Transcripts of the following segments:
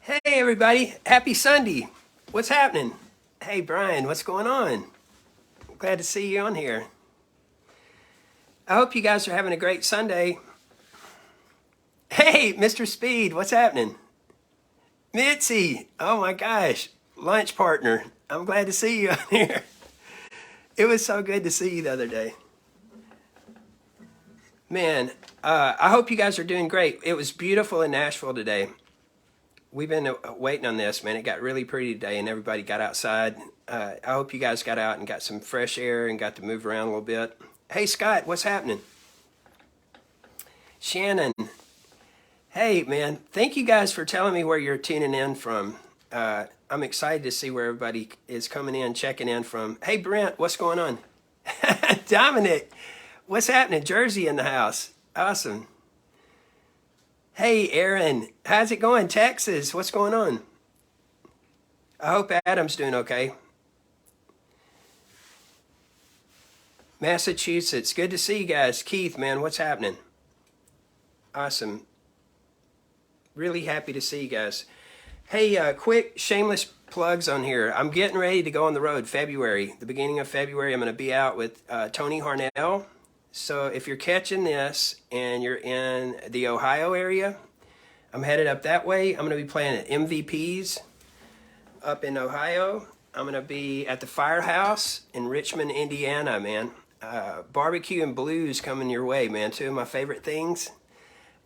Hey everybody, happy Sunday. What's happening? Hey Brian, what's going on? Glad to see you on here. I hope you guys are having a great Sunday. Hey, Mr. Speed, what's happening? Mitzi, oh my gosh, lunch partner. I'm glad to see you on here. It was so good to see you the other day. Man, I hope you guys are doing great. It was beautiful in Nashville today. We've been waiting on this, man. It got really pretty today, and everybody got outside. I hope you guys got out and got some fresh air and got to move around a little bit. Hey, Scott, what's happening? Shannon, hey, man. Thank you guys for telling me where you're tuning in from. I'm excited to see where everybody is coming in, checking in from. Hey, Brent, what's going on? Dominic, what's happening? Jersey in the house. Awesome. Hey, Aaron, how's it going? Texas, what's going on? I hope Adam's doing okay. Massachusetts, good to see you guys. Keith, man, what's happening? Awesome. Really happy to see you guys. Hey, quick shameless plugs on here. I'm getting ready to go on the road February. The beginning of February, I'm going to be out with Tony Harnell. So if you're catching this and you're in the Ohio area, I'm headed up that way. I'm going to be playing at MVP's up in Ohio. I'm going to be at the Firehouse in Richmond, Indiana, man. Barbecue and blues coming your way, man. Two of my favorite things.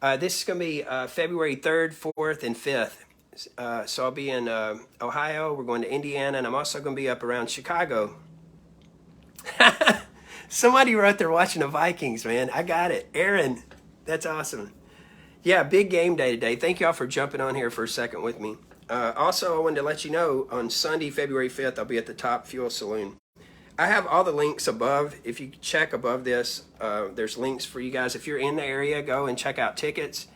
This is going to be February 3rd, 4th, and 5th. So I'll be in Ohio. We're going to Indiana, and I'm also going to be up around Chicago. Somebody wrote they're watching the Vikings, man. I got it. Aaron, that's awesome. Yeah, big game day today. Thank y'all for jumping on here for a second with me. Also, I wanted to let you know on Sunday, February 5th, I'll be at the Top Fuel Saloon. I have all the links above. If you check above this, there's links for you guys. If you're in the area, go and check out tickets.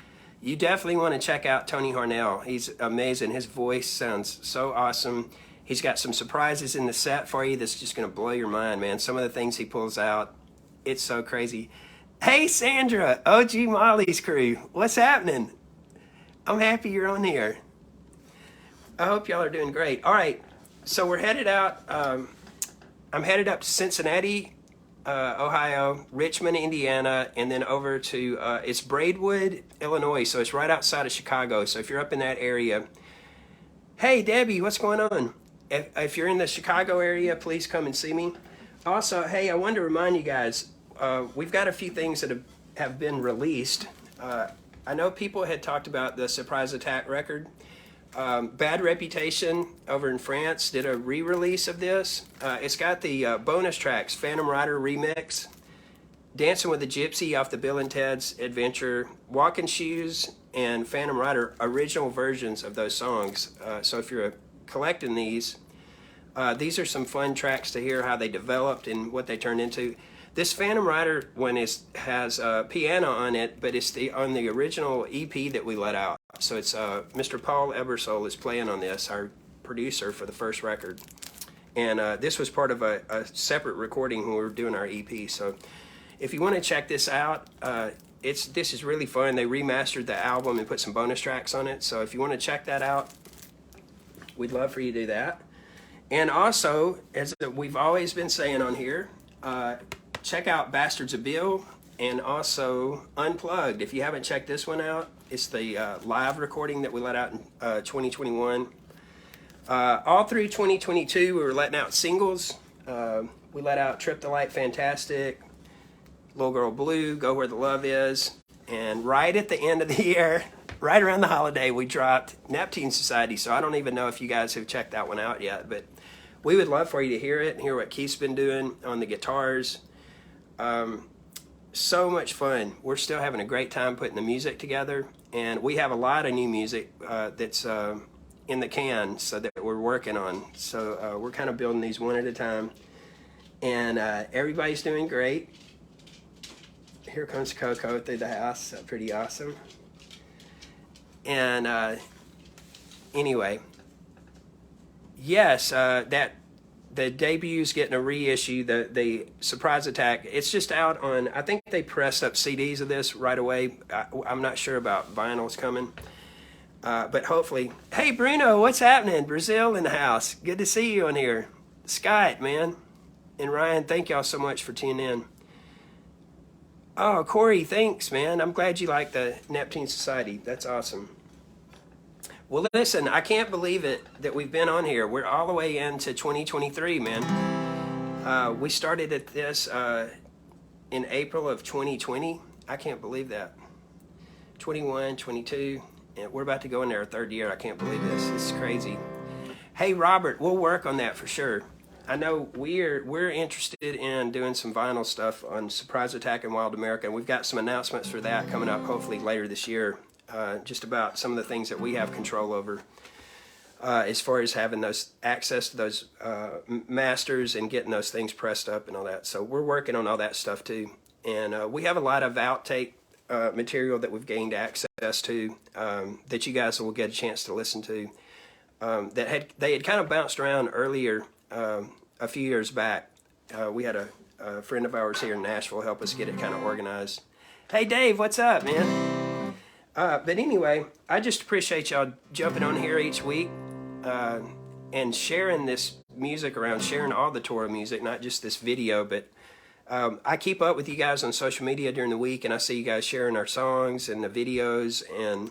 You definitely want to check out Tony Harnell. He's amazing. His voice sounds so awesome. He's got some surprises in the set for you that's just going to blow your mind, man. Some of the things he pulls out, it's so crazy. Hey, Sandra, OG Molly's crew. What's happening? I'm happy you're on here. I hope y'all are doing great. All right, so we're headed out. I'm headed up to Cincinnati, Ohio, Richmond, Indiana, and then over to, it's Braidwood, Illinois. So it's right outside of Chicago. So if you're up in that area, hey, Debbie, what's going on? If you're in the Chicago area, please come and see me. Also, hey, I wanted to remind you guys, we've got a few things that have been released. I know people had talked about the Surprise Attack record. Bad Reputation over in France did a re-release of this. It's got the bonus tracks, Phantom Rider Remix, Dancing with the Gypsy off the Bill and Ted's Adventure, Walking Shoes, and Phantom Rider original versions of those songs. So if you're collecting these are some fun tracks to hear how they developed and what they turned into. This Phantom Rider one has piano on it, but it's on the original EP that we let out. So it's Mr. Paul Ebersole is playing on this, our producer for the first record. And this was part of a separate recording when we were doing our EP. So if you want to check this out, this is really fun. They remastered the album and put some bonus tracks on it. So if you want to check that out, we'd love for you to do that. And also, as we've always been saying on here, check out Bastards of Bill and also Unplugged. If you haven't checked this one out, it's the live recording that we let out in 2021. All through 2022, we were letting out singles. We let out Trip the Light Fantastic, Little Girl Blue, Go Where the Love Is. And right at the end of the year, right around the holiday, we dropped Neptune Society. So I don't even know if you guys have checked that one out yet, but we would love for you to hear it and hear what Keith's been doing on the guitars. So much fun. We're still having a great time putting the music together, and we have a lot of new music that's in the can, so that we're working on. So we're kind of building these one at a time, and everybody's doing great. Here comes Coco through the house. Pretty awesome. And anyway, yes, that the debut's getting a reissue. The Surprise Attack. It's just out on. I think they pressed up CDs of this right away. I'm not sure about vinyls coming. But hopefully, hey Bruno, what's happening? Brazil in the house. Good to see you on here. Scott, man, and Ryan, thank y'all so much for tuning in. Oh, Corey, thanks, man. I'm glad you like the Neptune Society. That's awesome. Well, listen, I can't believe it that we've been on here. We're all the way into 2023, man. We started at this in April of 2020. I can't believe that. 21, 22, and we're about to go into our third year. I can't believe this. This is crazy. Hey, Robert, we'll work on that for sure. I know we're interested in doing some vinyl stuff on Surprise Attack in Wild America, and we've got some announcements for that coming up hopefully later this year, just about some of the things that we have control over as far as having those access to those masters and getting those things pressed up and all that. So we're working on all that stuff too, and we have a lot of outtake material that we've gained access to that you guys will get a chance to listen to. They had kind of bounced around earlier. A few years back, we had a friend of ours here in Nashville help us get it kind of organized. Hey Dave, what's up, man? But anyway, I just appreciate y'all jumping on here each week and sharing this music around, sharing all the Torah music, not just this video, but I keep up with you guys on social media during the week, and I see you guys sharing our songs and the videos, and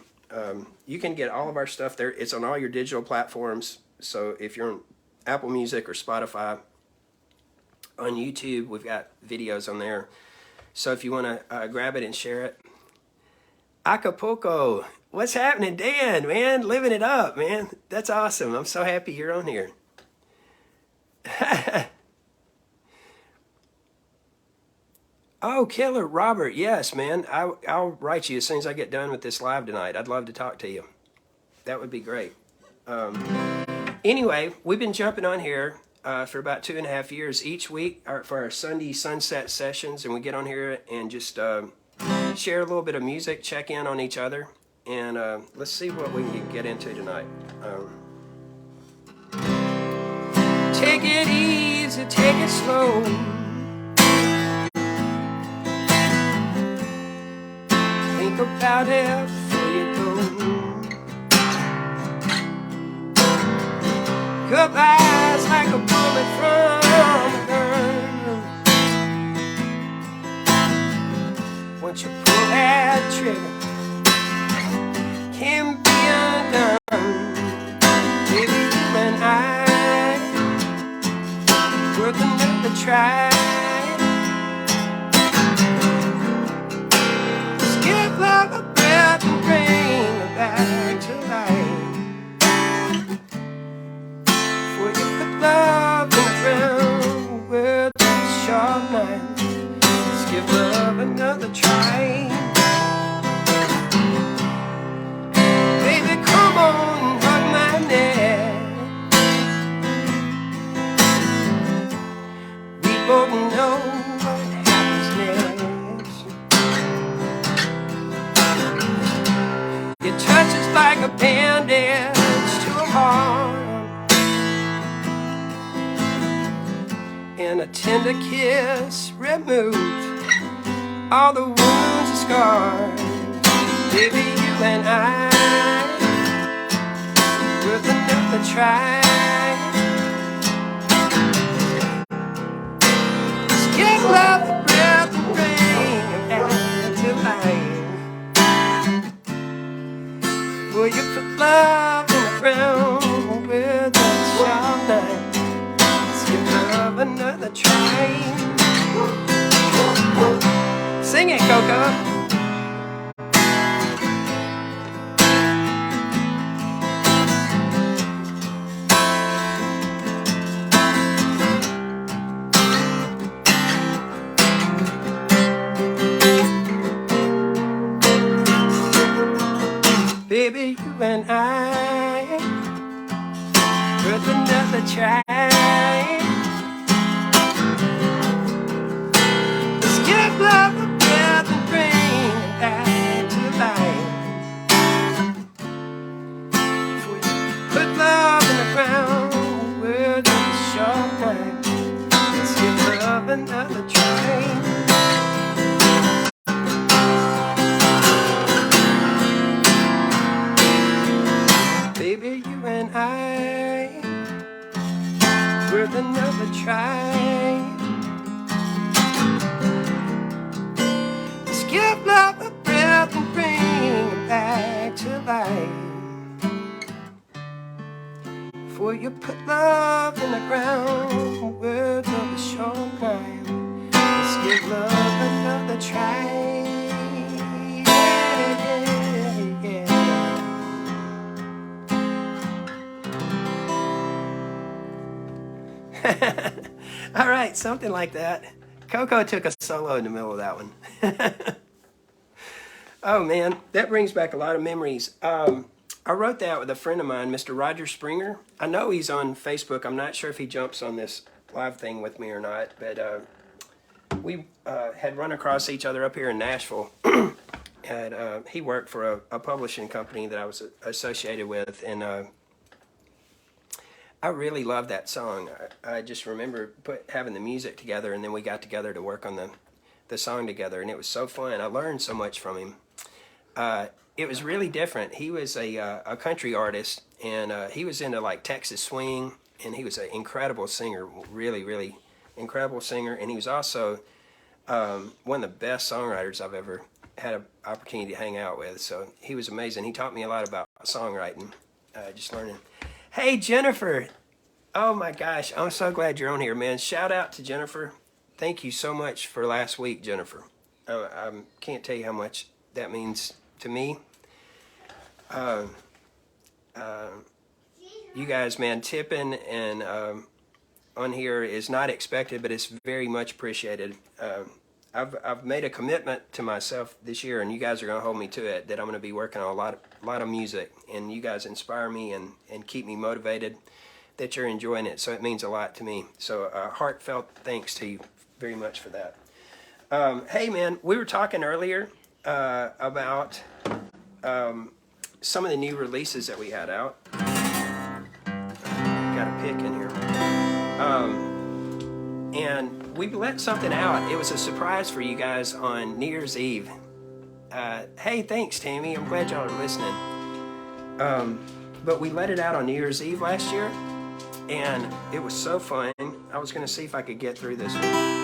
you can get all of our stuff there. It's on all your digital platforms, so if you're on Apple Music or Spotify, on YouTube, we've got videos on there. So if you want to grab it and share it. Acapulco, what's happening, Dan, man? Living it up, man. That's awesome. I'm so happy you're on here. Oh, killer, Robert. Yes, man. I'll write you as soon as I get done with this live tonight. I'd love to talk to you. That would be great. Anyway, we've been jumping on here for about 2.5 years each week for our Sunday sunset sessions, and we get on here and just share a little bit of music, check in on each other, and let's see what we can get into tonight. Take it easy, take it slow. Think about it before you go. Goodbyes like a bullet from a gun. Once you pull that trigger, can't be undone. Baby, you and I worth another try. Just give love a breath and bring it back to life. Love in the ground with a sharp knife. Let's give love another try. Baby, come on, hug my neck. We both know what happens next. Your touch is like a bandage to a heart, and a tender kiss removed all the wounds and scars. Baby, you and I worth another try. Just give love a breath and bring it back to life. Will you put love in the ground with a sharp knife? Another try. Sing it, Coco. Baby, you and I worth another try. Love a breath and bring it back to life. Before you put love in the ground with a sharp knife, let's give love another try. and I, worth another try. Let's give love a breath and bring it back to life. Before you put love in the ground, words of a short time. Let's give love another try. All right, something like that. Coco took a solo in the middle of that one. Oh man, that brings back a lot of memories. I wrote that with a friend of mine, Mr. Roger Springer. I know he's on Facebook. I'm not sure if he jumps on this live thing with me or not, but we had run across each other up here in Nashville. And he worked for a publishing company that I was associated with, and I really loved that song. I just remember having the music together, and then we got together to work on the song together, and it was so fun. I learned so much from him. It was really different. He was a country artist, and he was into like Texas swing, and he was an incredible singer, really, really incredible singer, and he was also one of the best songwriters I've ever had an opportunity to hang out with. So he was amazing. He taught me a lot about songwriting, just learning. Hey, Jennifer. Oh, my gosh. I'm so glad you're on here, man. Shout out to Jennifer. Thank you so much for last week, Jennifer. I can't tell you how much that means to me. You guys, man, tipping and on here is not expected, but it's very much appreciated. I've made a commitment to myself this year, and you guys are going to hold me to it, that I'm going to be working on a lot of music, and you guys inspire me and keep me motivated, that you're enjoying it. So it means a lot to me. So heartfelt thanks to you very much for that. Hey, man, we were talking earlier about some of the new releases that we had out. Got a pick in here. And we let something out. It was a surprise for you guys on New Year's Eve. Hey, thanks, Tammy. I'm glad y'all are listening. But we let it out on New Year's Eve last year, and it was so fun. I was going to see if I could get through this one.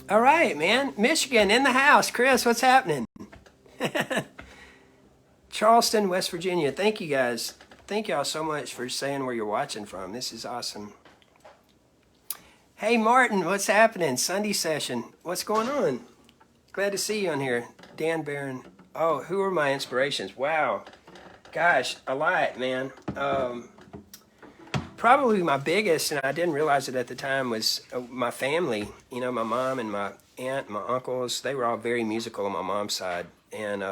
All right, man. Michigan in the house. Chris, what's happening? Charleston, West Virginia. Thank you guys. Thank y'all so much for saying where you're watching from. This is awesome. Hey, Martin, what's happening? Sunday session. What's going on? Glad to see you on here. Dan Barron. Oh, who are my inspirations? Wow. Gosh, a lot, man. Probably my biggest, and I didn't realize it at the time, was my family. You know, my mom and my aunt, my uncles, they were all very musical on my mom's side. And,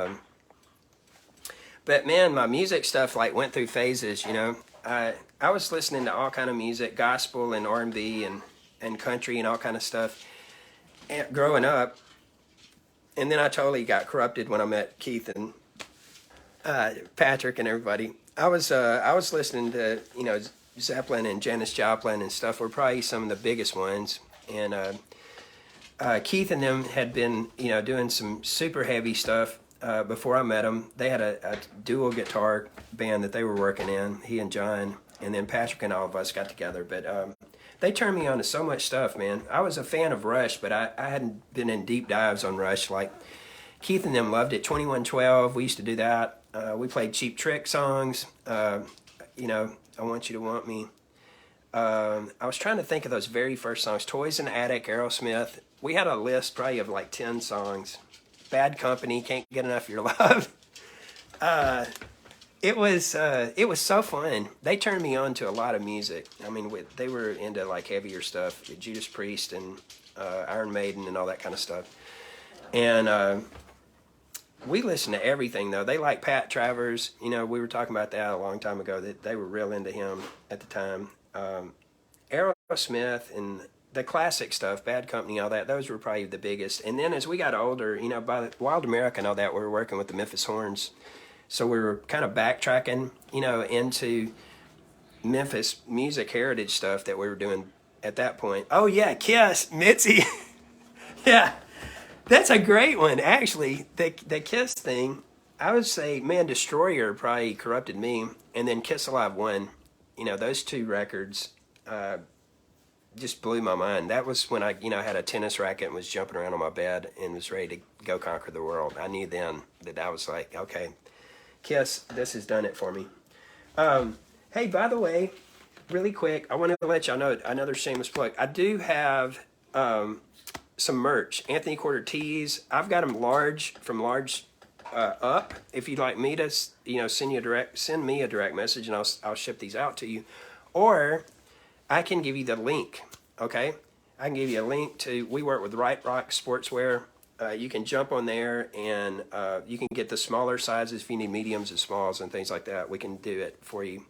but man, my music stuff like went through phases, you know. I was listening to all kind of music, gospel and R&B and country and all kind of stuff growing up. And then I totally got corrupted when I met Keith and Patrick and everybody. I was listening to, you know, Zeppelin and Janis Joplin and stuff were probably some of the biggest ones. And Keith and them had been, you know, doing some super heavy stuff before I met them. They had a dual guitar band that they were working in, he and John. And then Patrick and all of us got together. But they turned me on to so much stuff, man. I was a fan of Rush, but I hadn't been in deep dives on Rush. Like Keith and them loved it. 2112, we used to do that. We played Cheap Trick songs. You know, I Want You to Want Me. I was trying to think of those very first songs. Toys in the Attic, Aerosmith. We had a list probably of like 10 songs. Bad Company, Can't Get Enough of Your Love. It was so fun. They turned me on to a lot of music. I mean, they were into like heavier stuff, Judas Priest and Iron Maiden and all that kind of stuff. And we listened to everything though. They like Pat Travers. You know, we were talking about that a long time ago. That they were real into him at the time. Aerosmith and the classic stuff, Bad Company, all that. Those were probably the biggest. And then as we got older, you know, by Wild America and all that, we were working with the Memphis Horns. So we were kind of backtracking, you know, into Memphis music heritage stuff that we were doing at that point. Oh yeah, Kiss, Mitzi. Yeah, that's a great one. Actually, the Kiss thing, I would say, man, Destroyer probably corrupted me, and then Kiss Alive 1. You know, those two records just blew my mind. That was when I, you know, had a tennis racket and was jumping around on my bed and was ready to go conquer the world. I knew then that I was like, okay, Kiss, this has done it for me. Hey, by the way, really quick, I wanted to let y'all know another shameless plug. I do have some merch. Anthony Quarter tees. I've got them large, from large up. If you'd like me to, you know, send me a direct message, and I'll ship these out to you. Or I can give you the link. Okay, I can give you a link to. We work with Right Rock Sportswear. You can jump on there and you can get the smaller sizes if you need mediums and smalls and things like that. We can do it for you.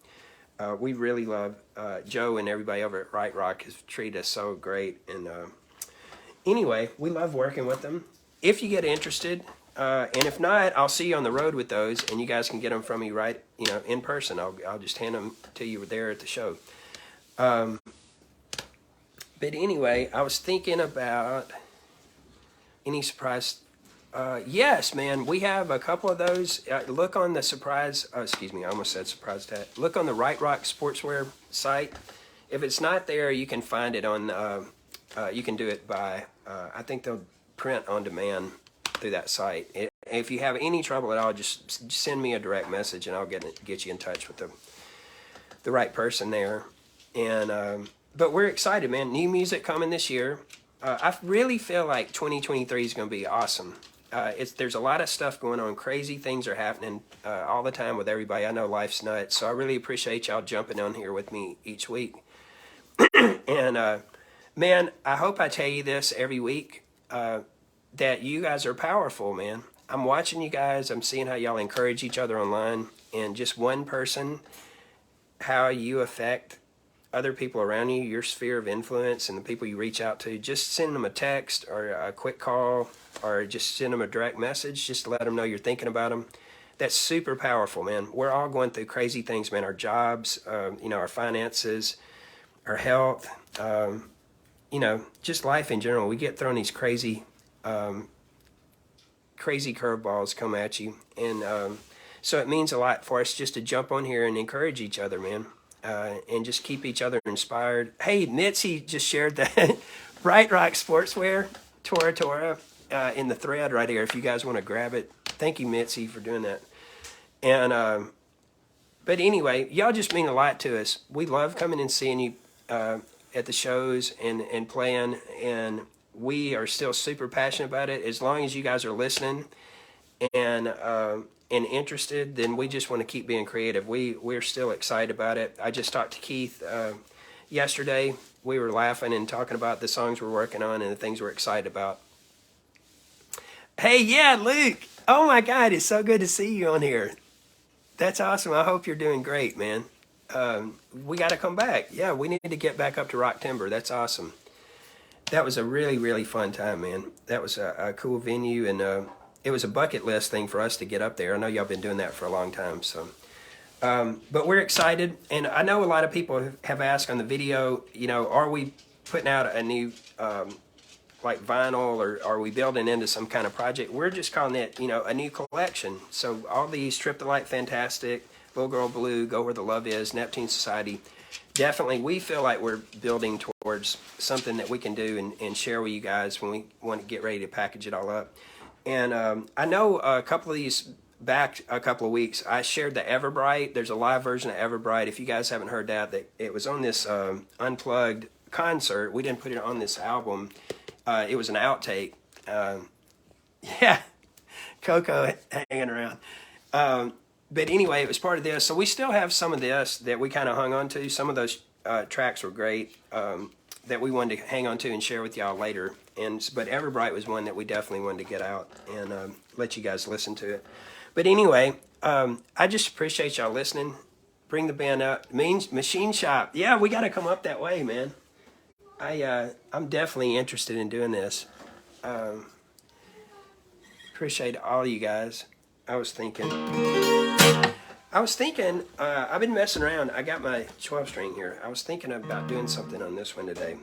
We really love Joe and everybody over at Right Rock has treated us so great. And anyway, we love working with them. If you get interested, and if not, I'll see you on the road with those, and you guys can get them from me right, you know, in person. I'll just hand them to you there at the show. But anyway, I was thinking about any surprise. Yes, man, we have a couple of those. Look on the surprise. Excuse me, I almost said surprise tag. Look on the Right Rock Sportswear site. If it's not there, you can find it on. You can do it by. I think they'll print on demand through that site. If you have any trouble at all, just send me a direct message, and I'll get you in touch with the right person there. And but we're excited, man. New music coming this year. I really feel like 2023 is going to be awesome. There's a lot of stuff going on. Crazy things are happening all the time with everybody. I know life's nuts, so I really appreciate y'all jumping on here with me each week. And man, I hope I tell you this every week, that you guys are powerful, man. I'm watching you guys. I'm seeing how y'all encourage each other online, and just one person, how you affect other people around you, your sphere of influence, and the people you reach out to. Just send them a text or a quick call, or just send them a direct message just to let them know you're thinking about them. That's super powerful, man. We're all going through crazy things, man. Our jobs, you know, our finances, our health, you know, just life in general. We get thrown these crazy curveballs come at you. And so it means a lot for us just to jump on here and encourage each other, man. And just keep each other inspired. Hey, Mitzi just shared that Right Rock Sportswear. Tora in the thread right here if you guys want to grab it. Thank you, Mitzi, for doing that. And but anyway, y'all just mean a lot to us. We love coming and seeing you at the shows and playing, and we are still super passionate about it. As long as you guys are listening and interested, then we just want to keep being creative. We're still excited about it. I just talked to Keith yesterday. We were laughing and talking about the songs we're working on and the things we're excited about. Hey, yeah, Luke. Oh my God, it's so good to see you on here. That's awesome. I hope you're doing great, man. We got to come back. Yeah, we need to get back up to Rock Timber. That's awesome. That was a really, really fun time, man. That was a cool venue, and it was a bucket list thing for us to get up there. I know y'all been doing that for a long time, so. But we're excited, and I know a lot of people have asked on the video, you know, are we putting out a new like vinyl, or are we building into some kind of project? We're just calling it, you know, a new collection. So all these, Trip the Light Fantastic, Little Girl Blue, Go Where the Love Is, Neptune Society, definitely we feel like we're building towards something that we can do and share with you guys when we want to get ready to package it all up. And I know a couple of these back a couple of weeks, I shared the Everbright. There's a live version of Everbright. If you guys haven't heard that it was on this unplugged concert. We didn't put it on this album. It was an outtake. Yeah, Coco hanging around. But anyway, it was part of this. So we still have some of this that we kind of hung on to. Some of those tracks were great that we wanted to hang on to and share with y'all later. But Everbright was one that we definitely wanted to get out and let you guys listen to it. But anyway, I just appreciate y'all listening. Bring the band up. Machine Shop. Yeah, we got to come up that way, man. I'm definitely interested in doing this. Appreciate all you guys. I was thinking, I've been messing around. I got my 12 string here. I was thinking about doing something on this one today.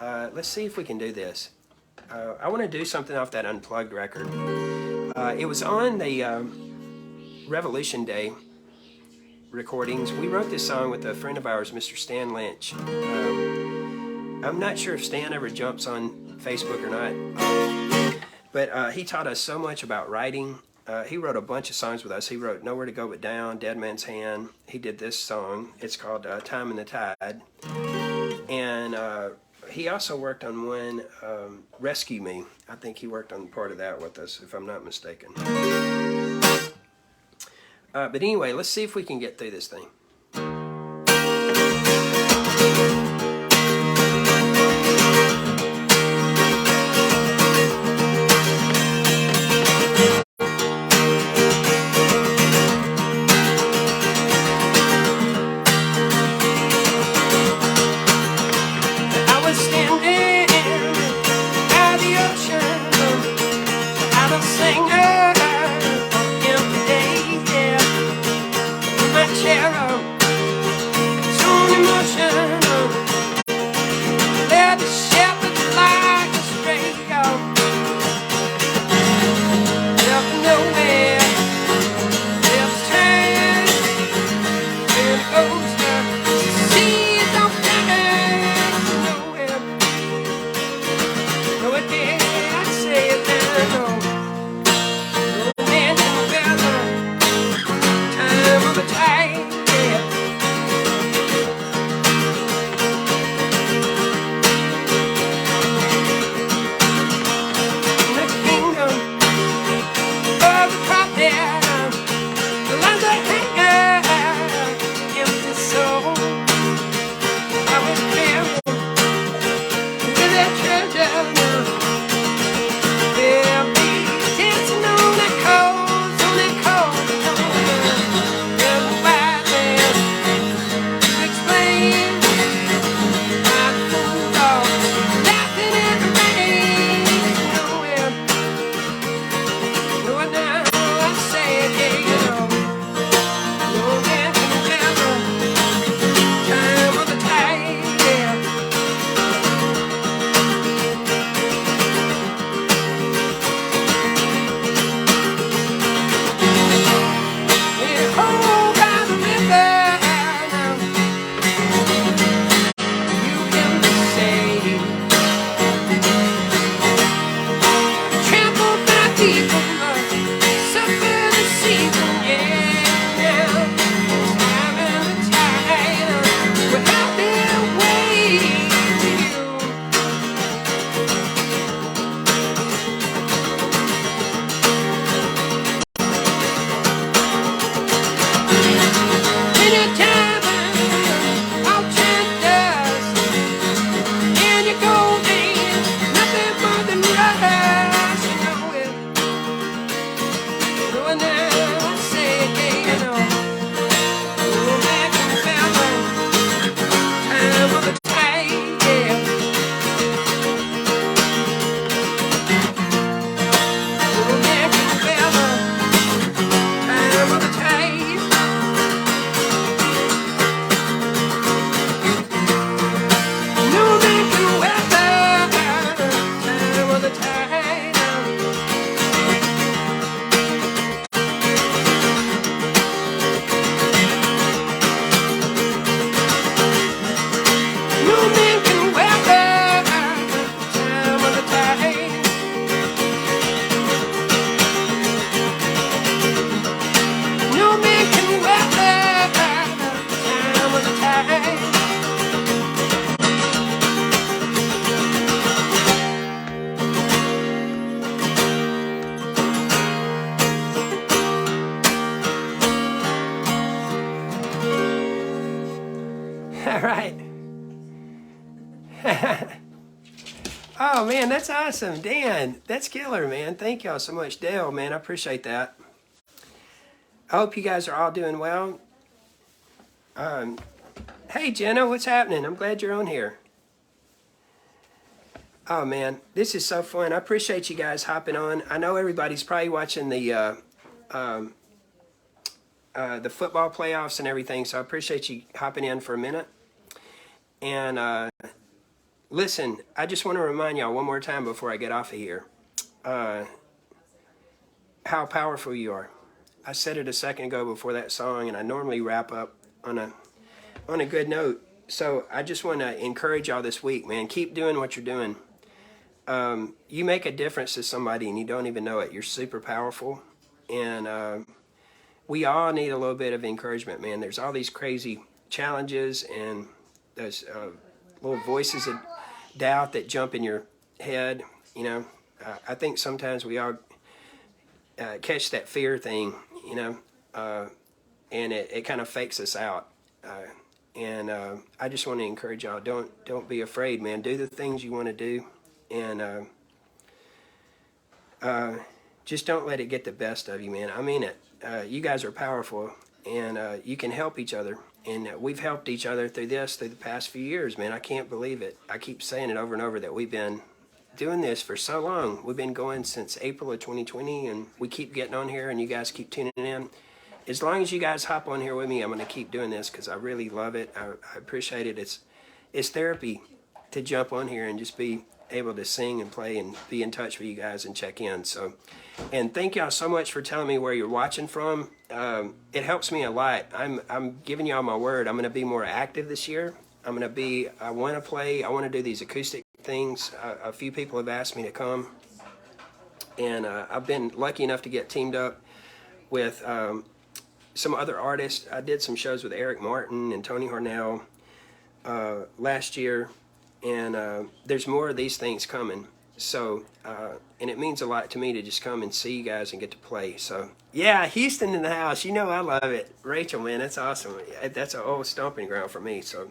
Let's see if we can do this. I want to do something off that Unplugged record. It was on the Revolution Day recordings. We wrote this song with a friend of ours, Mr. Stan Lynch. I'm not sure if Stan ever jumps on Facebook or not, but he taught us so much about writing. He wrote a bunch of songs with us. He wrote Nowhere to Go But Down, Dead Man's Hand. He did this song. It's called Time in the Tide. And he also worked on one, Rescue Me. I think he worked on part of that with us, if I'm not mistaken. But anyway, let's see if we can get through this thing. I was standing by the ocean, I'm a singer. Chair All right. Oh man, that's awesome, Dan. That's killer, man. Thank y'all so much, Dale. Man, I appreciate that. I hope you guys are all doing well. Hey, Jenna, what's happening? I'm glad you're on here. Oh man, this is so fun. I appreciate you guys hopping on. I know everybody's probably watching the football playoffs and everything, so I appreciate you hopping in for a minute. And listen, I just want to remind y'all one more time before I get off of here, how powerful you are. I said it a second ago before that song, and I normally wrap up on a good note. So I just want to encourage y'all this week, man. Keep doing what you're doing. You make a difference to somebody and you don't even know it. You're super powerful. And we all need a little bit of encouragement, man. There's all these crazy challenges and those little voices of doubt that jump in your head. You know, I think sometimes we all catch that fear thing, you know, and it kind of fakes us out. And I just want to encourage y'all, don't be afraid, man. Do the things you want to do. And just don't let it get the best of you, man. I mean it. You guys are powerful, and you can help each other. And we've helped each other through the past few years, man. I can't believe it. I keep saying it over and over that we've been doing this for so long. We've been going since April of 2020, and we keep getting on here, and you guys keep tuning in. As long as you guys hop on here with me, I'm going to keep doing this because I really love it. I appreciate it. It's therapy to jump on here and just be able to sing and play and be in touch with you guys and check in. So, and thank y'all so much for telling me where you're watching from. It helps me a lot. I'm giving y'all my word. I'm going to be more active this year. I want to play. I want to do these acoustic things. A few people have asked me to come, and I've been lucky enough to get teamed up with some other artists. I did some shows with Eric Martin and Tony Harnell last year. And there's more of these things coming. So, and it means a lot to me to just come and see you guys and get to play. So, yeah, Houston in the house. You know I love it. Rachel, man, that's awesome. That's an old stomping ground for me. So,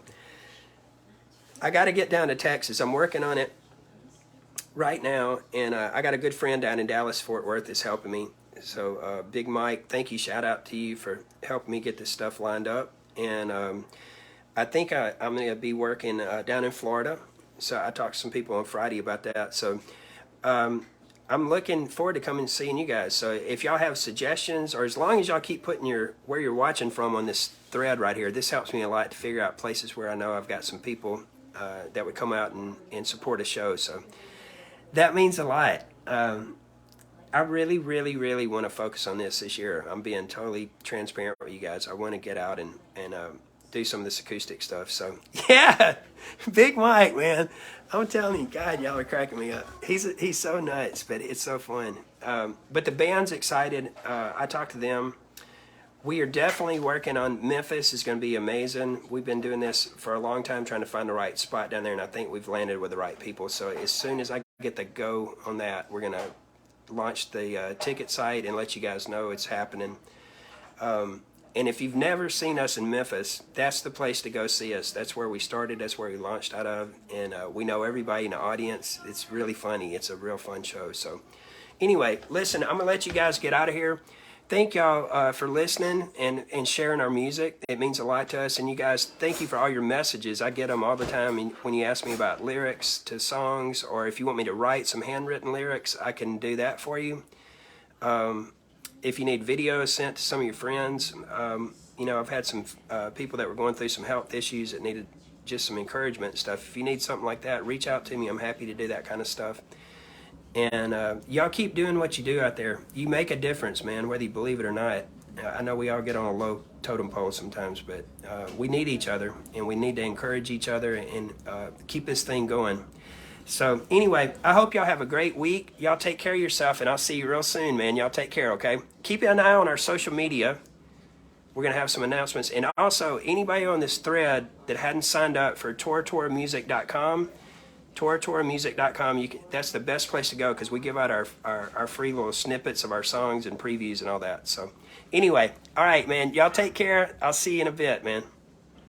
I got to get down to Texas. I'm working on it right now. And I got a good friend down in Dallas, Fort Worth that's helping me. So, Big Mike, thank you. Shout out to you for helping me get this stuff lined up. And I think I'm going to be working down in Florida. So I talked to some people on Friday about that. So I'm looking forward to coming and seeing you guys. So if y'all have suggestions, or as long as y'all keep putting where you're watching from on this thread right here, this helps me a lot to figure out places where I know I've got some people that would come out and support a show. So that means a lot. I really, really, really want to focus on this year. I'm being totally transparent with you guys. I want to get out and do some of this acoustic stuff. So yeah, Big Mike, man, I'm telling you, God, y'all are cracking me up. He's so nuts, but it's so fun. But the band's excited. I talked to them. We are definitely working on Memphis. Is going to be amazing. We've been doing this for a long time, trying to find the right spot down there, and I think we've landed with the right people. So as soon as I get the go on that, we're going to launch the ticket site and let you guys know it's happening. And if you've never seen us in Memphis, that's the place to go see us. That's where we started. That's where we launched out of. And we know everybody in the audience. It's really funny. It's a real fun show. So anyway, listen, I'm going to let you guys get out of here. Thank y'all for listening and sharing our music. It means a lot to us. And you guys, thank you for all your messages. I get them all the time. And when you ask me about lyrics to songs, or if you want me to write some handwritten lyrics, I can do that for you. If you need videos sent to some of your friends, you know, I've had some people that were going through some health issues that needed just some encouragement and stuff. If you need something like that, reach out to me. I'm happy to do that kind of stuff. And y'all keep doing what you do out there. You make a difference, man, whether you believe it or not. I know we all get on a low totem pole sometimes, but we need each other, and we need to encourage each other and keep this thing going. So anyway, I hope y'all have a great week. Y'all take care of yourself, and I'll see you real soon, man. Y'all take care, okay? Keep an eye on our social media. We're going to have some announcements. And also, anybody on this thread that hadn't signed up for toratoramusic.com, toratoramusic.com, that's the best place to go because we give out our free little snippets of our songs and previews and all that. So anyway, all right, man. Y'all take care. I'll see you in a bit, man.